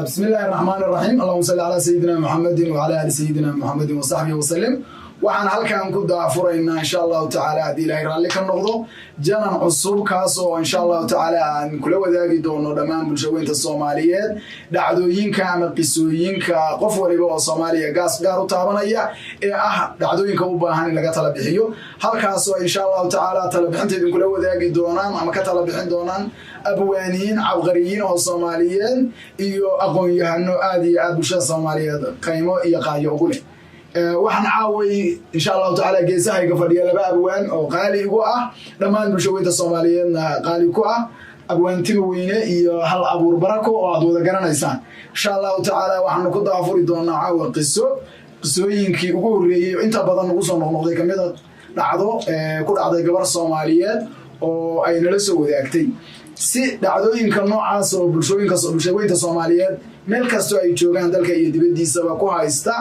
بسم الله الرحمن الرحيم اللهم صل على سيدنا محمد وعلى آل سيدنا محمد وصحبه وسلم waxaan halkan ku daafuraynaa insha Allah ta'ala hadii ilaahay raalli ka noqdo janan cusub kaas oo insha Allah ta'ala aan kula wadaagi doono dhamaan bulshooyinka Soomaaliyeed dhacdooyinka ama qisooyinka qof waliba oo Soomaaliya gaar u taabanaya ee dhacdooyinka u baahan in laga tala bixiyo halkaas oo insha Allah ta'ala tala bixinteedu kula wadaagi doonaan ama ka tala bixin doonaan abwaaniin cabqariyiin oo Soomaaliyeed iyo aqoon-yahano aad iyo aad bulshada Soomaaliyeed qiimo iyo qaayo ugu leh waxaan caaway insha Allah ta'ala geesahayga fadhiya laba abwaan oo qaali igu dhamaan bulshooyinka Soomaaliyeedna qaali ku abwaantiga weyne iyo hal abuur barako oo aad wada garanaysaan insha Allah ta'ala waxaan ku daafuri doonaa caawa qisooyinkii ugu horeeyay inta badan ugu soo noqnoqday kamid dhacdo ku dhacday gabar Soomaaliyeed oo ay nala soo wadaagtay si dhacdooyinka noocaas oo bulshooyinka Soomaaliyeed meel kasta ay joogaan dalka iyo dibadiisaba ku haysta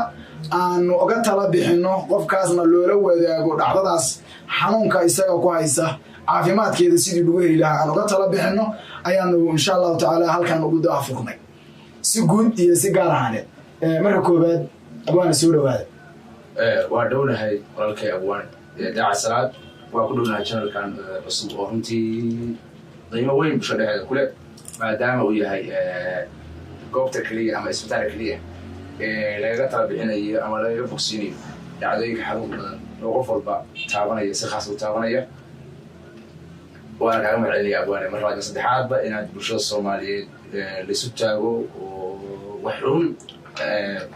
aan uga tala bixino qofkaasna loola wadaago dhacdadaas xanuunka isaga ku haysa caafimaadkeeda sidii lagu heli lahaa aan uga tala bixino ayaanu insha Allah ta'ala halkan ugu daafurnay si guud iyo si gaar ahaaneed marka koobaad abwaan soo dhawaada waa dhownahay walaalkay abwaan daaca salaad waa ku dhownahay channelkan cusub oo runtii qiimo weyn bulshada kule maadaama uu yahay goobta kaliya ama isbitaalka kaliya laga tala bixinayo ama laga fogsiinayo dhacdooyinka xanuun badan oo qof walba taabanaya si khaas u taabanaya waan kaaga mahadcelinayaa abwaane mar labaad saddexaadba inaad bulshada Soomaaliyeed la isu taago oo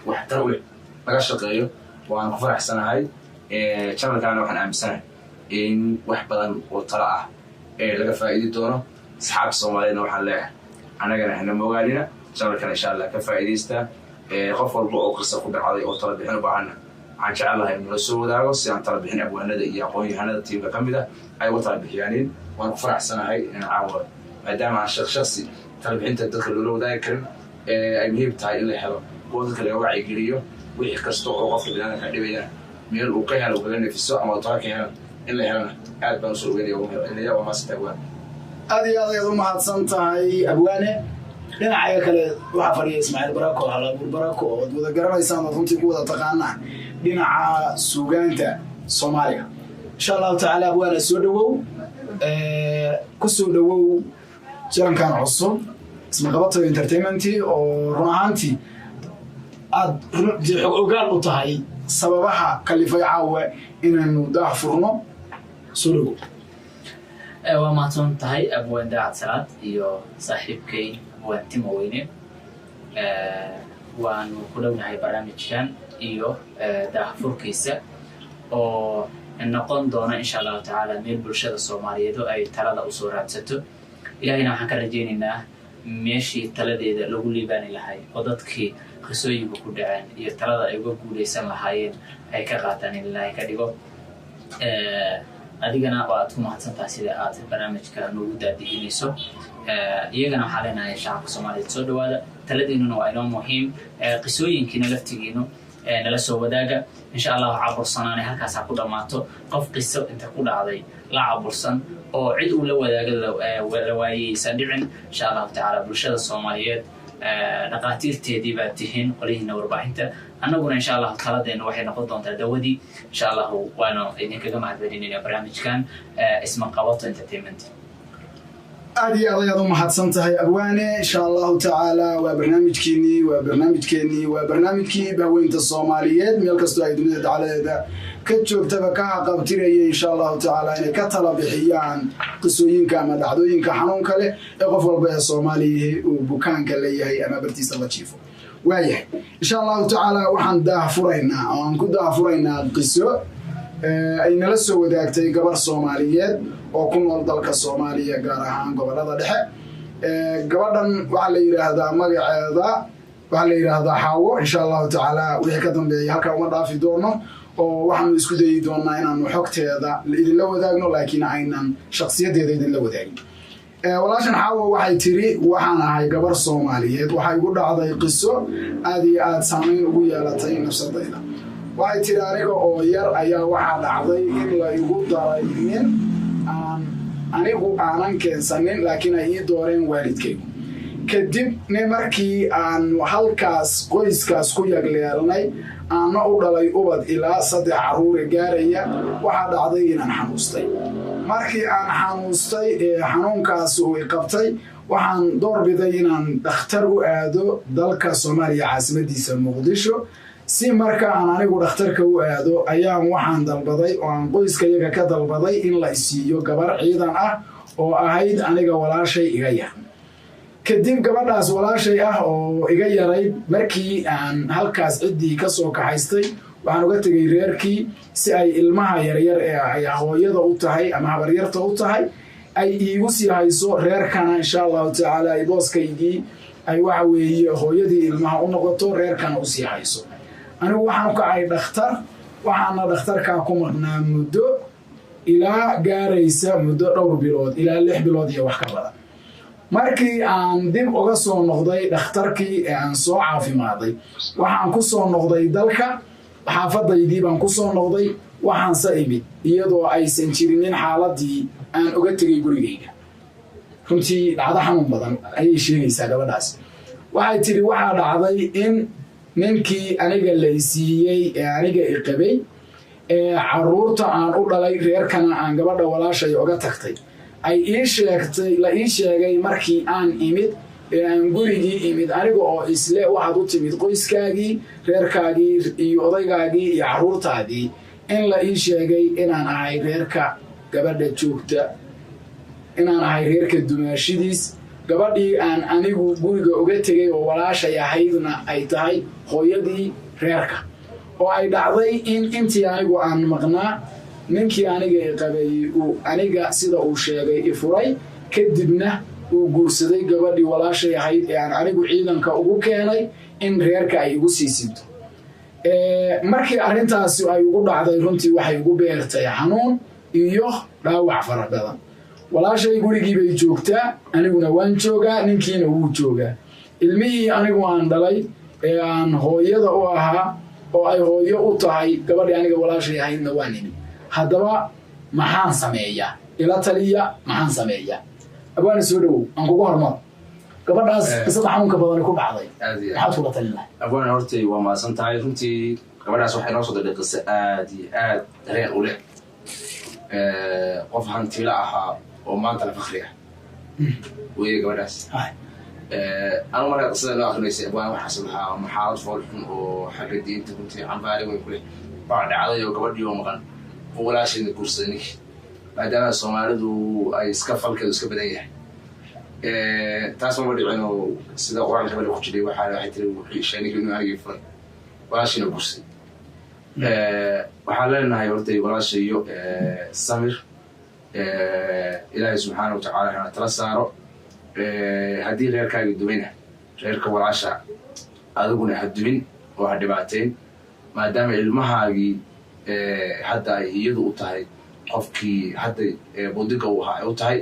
wax tar u leh laga shaqeeyo waan ku faraxsanahay channelkan waxaan aaminsanahay in wax badan oo tala laga faa'iidi doono asxaabta Soomaaliyeedna waxaan leeyahay anagana hana moogaalina channelkan insha Allah ka faa'iideysta qof walba oo qisa ku dhacday oo tala bixin u baahan aan jecelahay in la soo wadaago si aan tala bixin abwaanada iyo aqoon-yahanada tiimka kamid ay u tala bixiyaan waan ku faraxsanahay in caawa maadaama aan shakhsi tala bixinta dadka loo wadaagi karin ay muhiim tahay in la helo oo dadka laga wacyi geliyo wixii kasta oo qofka bini'aadamka dhibaya meel uu ka helo kaga nefiso ama tala ka helo in la helana aad baan soo weynayaa waa maasanta abwaan aad iyo aad u mahadsan tahay abwaane dhinaca kale waxa fadhiya Ismaaciil Barako hal abuur barako oo wada garanaysaan oo runtii ku wada taqaanaan dhinaca suugaanta Soomaaliya insha Allah ta'ala abwaane soo dhawow ku soo dhawow jarankan cusub isma qabato entertainment oo run ahaantii aad ogaal u tahay sababaha kalifay caawa inaanu daafurno soo dhawow waa mahadsan tahay abwaan daacad salaad iyo saaxiibkay وانتم وينه وانقولون هاي برامجكان إيو دافور كيسة أو النقطة دونا إن شاء الله تعالى من برشة الصومالية دو أي ترى أسورات ستو إلى هنا حكر رجينا ماشي تلدي ذا لو لي باني لهاي وضدك خسوي بكودعان يترى يقول ليس لهاين أي كقاتني لهاي كديو adigana waad ku mahadsantahay sida aad barnaamijka noogu daadihinayso iyagana waxaa leenahay shacabka Soomaaliyeed soo dhawaada taladiinuna waa inoo muhiim qisooyinkiina laftigiinu nala soo wadaaga insha Allah cabursanaan halkaas ku dhamaato qof qiso inta ku dhacday la cabursan oo cid uu la wadaaga waayaysan dhicin insha Allah ta'ala bulshada Soomaaliyeed dhaqaatiirteedii baa tihiin qolihiina warbaahinta annaguna insha Allah taladeena waxay noqon doontaa dawadii insha Allah waana idinkaga mahadcelinayna barnaamijkan isma qabato entertainment aad iyo aad u mahadsan tahay abwaane insha Allah ta'ala waa barnaamijkii baaweynta Soomaaliyeed meel kasta ay dunida dacaladeeda ka joogtaba ka qabtiraya insha Allah ta'ala inay ka tala bixiyaan qisooyinka ama dhacdooyinka xanuunka leh ee qof walba ee Soomaaliyeed uu bukaanka leeyahay ama bartiisa la jiifo waayahay insha Allah ta'ala waxaan daafuraynaa qiso ay nala soo wadaagtay gabar Soomaaliyeed oo ku nool dalka Soomaaliya gaar ahaan gobolada dhexe gabadhan waxa la yiraahdaa magaceeda waxa la yiraahdaa Xaawo insha Allah ta'ala wixii ka dambeeyay halka uma dhaafi doono oo waxaan isku dayi doonaa inaan xogteeda idin la wadaagno laakiin aynan shakhsiyadeeda idin la wadaagin walaashan Xaawo waxay tiri waxaan ahay gabar Soomaaliyeed waxay ugu dhacday qiso aad iyo aad saameyn ugu yeelatay nafsadayda waxay tiri aniga oo yar ayaa waxa dhacday in la igu daray anigu aanan keensanin laakiin ay dooreen waalidkaygu kadibna markii aan halkaas qoyskaas ku yagleelnay aanna u dhalay ubad ilaa 3 caruure gaaraya waxaa dhacday inaan xanuustay markii aan xanuustay xanuunkaas uu qabtay waxaan doorbiday inaan dhakhtar u aado dalka Soomaaliya caasimadiisa Muqdisho si marka aan anigu dhakhtarka u aado ayaan waxaan dalbaday oo aan qoyskayaga ka dalbaday in la isiiyo gabar ciidan ah oo ahayd aniga walaashay iga yar kadib gabadhaas walaashay ah oo iga yarayd markii aan halkaas cidii ka soo kaxaystay waxaan uga tagay reerkii si ay ilmaha yaryar ee ay hooyada u tahay ama habaryarta u tahay ay iigu sii hayso reerkana insha Allah taala ay booskaygii ay waxa weeye hooyadii ilmaha u noqoto reerkana u sii hayso anigu waxaan ka ay dhakhtar waxaana dhakhtarka ku marnaa muddo ilaa gaaraysa muddo dhowr bilood ilaa 6 bilood iyo wax ka badan markii aan dib uga soo noqday dhakhtarkii aan soo caafimaaday waxaan ku soo noqday dalka xaafadaydii baan ku soo noqday waxaan saimid iyadoo aysan jirinin xaaladii aan uga tagay gurigayga runtii dhacdo xanuun badan ayay sheegaysaa gabadhaas waxay tiri waxaa dhacday in ninkii aniga la siiyey ee aniga i qabay caruurta aan u dhalay reerkana aan gabadha walaashay uga tagtay ay la ii sheegay markii aan imid aan gurigii imid aniga oo isle waxaad u timid qoyskaagii reerkaagii iyo odaygaagii iyo caruurtaadii in la ii sheegay inaan ahay reerka gabadha joogta inaan ahay reerka dumaashidiis gabadhii aan anigu guriga uga tegay oo walaashay ahaydna ay tahay hooyadii reerka oo ay dhacday in intii anigu aan maqnaa ninkii aniga i qabay uu aniga sida uu sheegay i furay kadibna uu guursaday gabadhii walaashay ahayd ee aan anigu ciidanka ugu keenay in reerka ay igu sii sinto markii arrintaasi ay ugu dhacday runtii waxay ugu beertay xanuun iyo dhaawac fara badan walaashay gurigii bay joogtaa aniguna waan joogaa ninkiina wuu joogaa ilmihii anigu aan dhalay ee aan hooyada u ahaa oo ay hooyo u tahay gabadhii aniga walaashay ahaydna waan imi haddaba maxaan sameeyaa ila taliya maxaan sameeyaa abwaana soo dhawow aan kugu hormaro gabadhaas qisada xanuunka badan ku dhacday maxaad kula talin lahay abwaana hortay waa maasan tahay runtii gabadhaas waxay noo soo dirtay qiso aad iyo aad dareen u leh qof hantiila ahaa oo maanta la fakri ah weeye gabadhaas anu markaa qisada noo akrinaysay abwaana waxaas lahaa maxaalad fool xun oo xagga diinta runtii cambaari weyn ku leh baa dhacday oo gabadhii oo maqan oo walaashayna guursaday ninkii maadaama Soomaalidu ay iska falkeedu iska badan yahay taas ma dhicin oo sida quraanka bal ku jiray waxay tiri wixii sheegay inuu argay furay walaashayna guursaday waxaan leenahay hortay walaashayo samir ilaahay subxaanahu wa tacaala tala saaro haddii reerkaaga duwayna reerka walaasha adiguna ha duwin oo ha dhibaateyn maadaama ilmahaagii hadda ay iyadu u tahay qofkii hadda budiga uu ahaa ay u tahay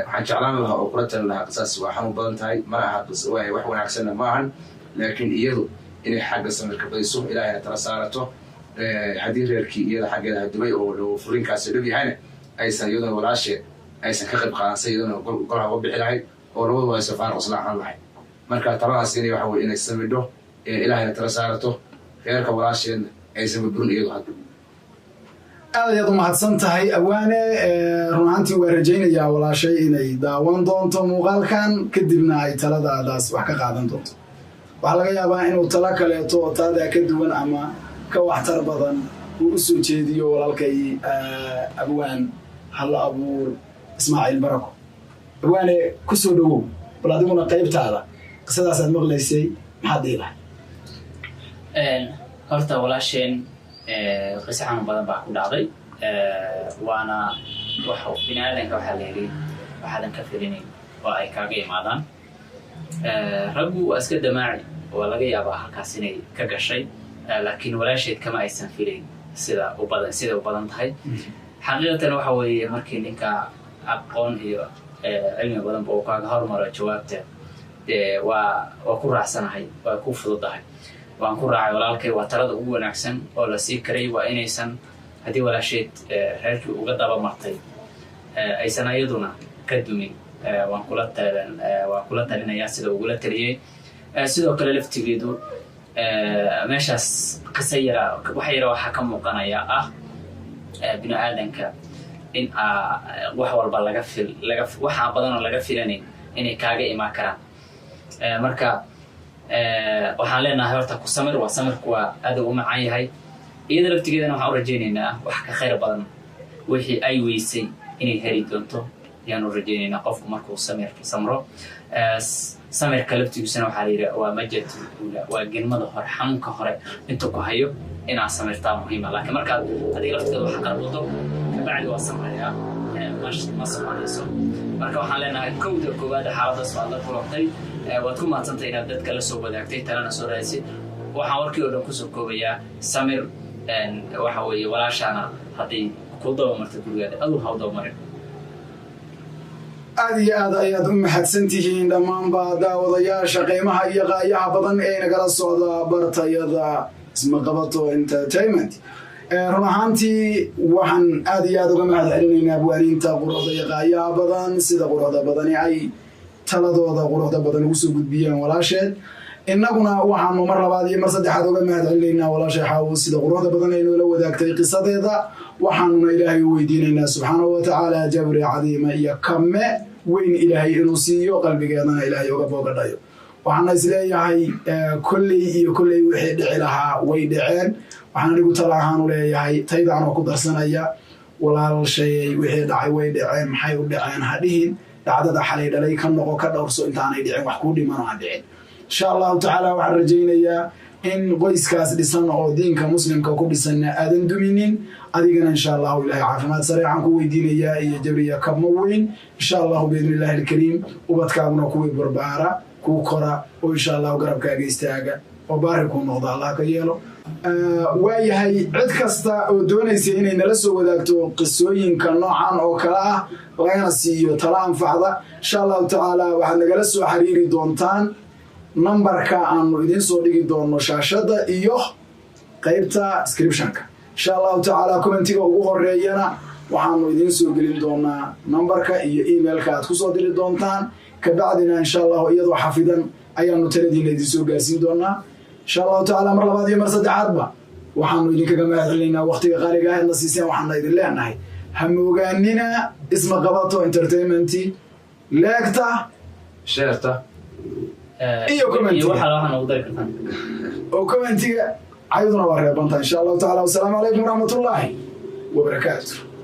waxaan jeclaan lahaa oo kula talin lahaa qisaas waa xanuun badan tahay ma aha wax wanaagsanna ma ahan laakiin iyadu inay xagga samirka badiso ilaahayna tala saarato haddii reerkii iyada xaggeeda ha duway oo furinkaasi dhab yahayna aysan iyaduna walaasheed aysan ka qayb qaadansa iyaduna golaha uga bixi lahayd oo labadu aysan faarq isla ahaan lahayd marka taladaas inay waxa weye inay samidho ilaahayna tala saarato reerka walaasheedna aysan burburin iyadu hadda aad ayaad u mahadsan tahay abwaane run ahaantii waa rajaynayaa walaashay inay daawan doonto muuqaalkan kadibna ay taladaadaas wax ka qaadan doonto waxaa laga yaabaa inuu talo kaleeto oo taadaa ka duwan ama ka waxtar badan uu u soo jeediyo walaalkay abwaan hal abuur Ismaaciil Barako abwaane ku soo dhawow bal adiguna qaybtaada qisadaas aad maqlaysay maxaad dhiilahay horta walaasheen qiso xanuun badan baa ku dhacday waana waxa bini'aadanka waxaa la yidhi waxaadan ka filinayn oo ay kaaga imaadaan raggu waa iska damaaci oo laga yaabaa halkaas inay ka gashay laakiin walaasheed kama aysan filayn sida u badan tahay xaqiiqatan waxa weeye markii ninka aqoon iyo cilmi badan buu kaaga hormaro jawaabta waa ku raacsanahay waa ku fududahay waan ku raacay walaalkay waa talada ugu wanaagsan oo la sii karay waa inaysan haddii walaasheed reerkii uga daba martay aysan ayaduna ka dumin waan kula talinayaa sida ugula taliyey sidoo kale laftigeedu meeshaas qisa yara wax yara waxaa ka muuqanaya bini aadanka in wax walba waxa badan oo laga filanayn inay kaaga imaan karaan marka waxaan leenahay horta ku samir waa samirku waa aad u macaan yahay iyada laftigeedana waxaan u rajaynaynaa wax ka khayr badan wixii ay weysay inay heli doonto ayaan u rajaynaynaa qofku markuu samro samirka laftigiisana waxaa la yidhi waa majatul uula waa gelmada hore xanuunka hore intuu ku hayo inaad samirtaa muhiima laakiin markaad adiga laftigeeda wax qarbudo kabacdi waa samrayaa ma soconayso marka waxaan leenahay koowaad xaaladaas waad la kulantay waad ku maadsantay inaad dadka la soo wadaagtay talana soo raadsid waxaan warkii oo dhan kusoo koobayaa samir waxa weeye walaashaana hadday ku dabamarta gurigaada aduu ha u dabamarin aad iyo aad ayaad u mahadsan tihiin dhammaanba daawadayaasha qiimaha iyo qaayaha badan ee nagala socda bartayada Ismaqabato Entertainment run ahaantii waxaan aad iyo aad uga mahad celinaynaa abwaaniinta quruxda iyo qaayaha badan sida quruxda badani ay taladooda quruxda badan ugu soo gudbiyeen walaasheed innaguna waxaanu mar labaad iyo mar saddexaad uga mahad celinaynaa walaashay xaawo sida quruxda badan ay noola wadaagtay qisadeeda waxaanuna ilaahay u weydiinaynaa subxaanahu watacaala jabri cadiima iyo kame weyn ilaahay inuu siiyo qalbigeedana ilaahay uga boogadhayo waxaana isleeyahay kolley wixii dhici lahaa way dhaceen waxaan anigu tala ahaan u leeyahay taydaan oo ku darsanaya walaalshayay wixii dhacay way dhaceen maxay u dhaceen ha dhihin dhacdada xalay dhalay ka noqo ka dhowrso intaanay dhicin wax kuu dhiman aan dhicin insha allahu tacaala waxaan rajaynayaa in qoyskaas dhisan oo diinka muslimka ku dhisanna aadan duminin adigana insha allahu ilaahay caafimaad sareecan ku weydiinayaa iyo jabriya kabma weyn insha allahu biidni illaahi alkariim ubadkaaguna kuwii barbaara kuu kora oo insha allahu garabkaaga istaaga oo baari kuu noqdo allah ka yeelo waayahay cid kasta oo doonaysa inay nala soo wadaagto qisooyinka noocan oo kale ah lagana siiyo tala anfacda insha allahu tacaala waxaad nagala soo xiriiri doontaan nambarka aanu idiin soo dhigi doono shaashada iyo qaybta descriptionka insha allahu tacaala commentiga ugu horeeyana waxaanu idiin soo gelin doonaa nambarka iyo emailka aad kusoo diri doontaan kabacdina insha allahu iyadoo xafidan ayaanu taladiina idin soo gaarsiin doonaa insha allahu tacaala mar labaad iyo mar saddexaadba waxaanu idinkaga mahad celinaynaa waqtiga qaaliga ahedna siiseen waxaana idin leenahay ha moogaanina Ismaqabato Entertainment leegta sheerta iyo commentiga ayaduna waa reebanta insha allahu tacaala wasalaamu calaykum waraxmatullaahi wabarakaatu